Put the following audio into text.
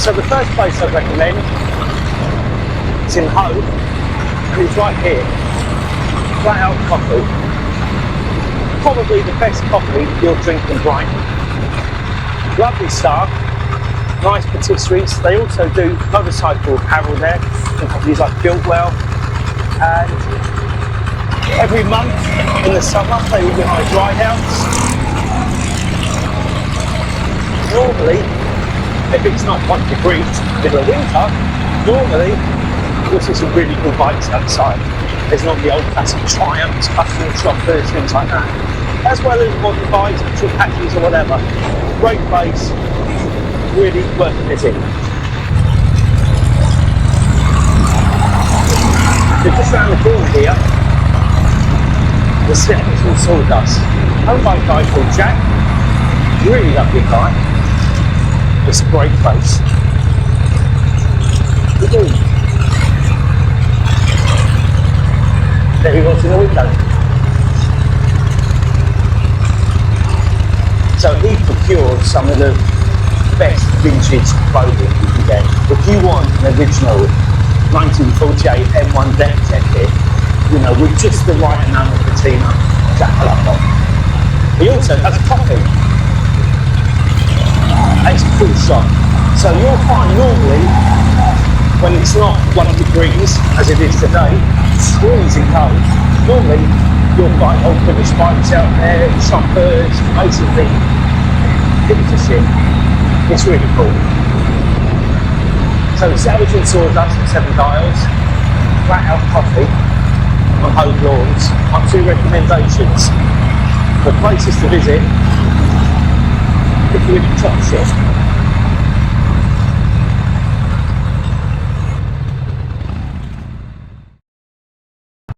So the first place I'd recommend is in Hove, and it's right here. Flatout coffee. Probably the best coffee you'll drink in Brighton. Lovely staff, nice patisseries. They also do motorcycle apparel there, and companies like Builtwell. And every month in the summer they organise ride-outs. Normally, if it's not 1 degree, middle of winter, normally you'll see some really cool bikes outside. There's not the old classic Triumphs, custom choppers, things like that. As well as modern bikes, petrol patches or whatever. Great place, really worth a visit. So just around the corner here, the Salvage Sawdust, owned by a guy called Jack. Really lovely guy. It's a great place. There he was in the window. So he procured some of the best vintage clothing you can get. If you want an original 1948 M1 deck jacket, you know, with just the right amount of patina, Jack will have one. He also has coffee. It's a cool shop. So you'll find normally, when it's not 1 degrees, as it is today, freezing cold, normally you'll find old British bikes out there, choppers, basically, it's a shit. It's really cool. So Salvage Sawdust at 7 Dials, Flatout Coffee on Hove Lawns, my 2 recommendations for places to visit if you're in the top ship.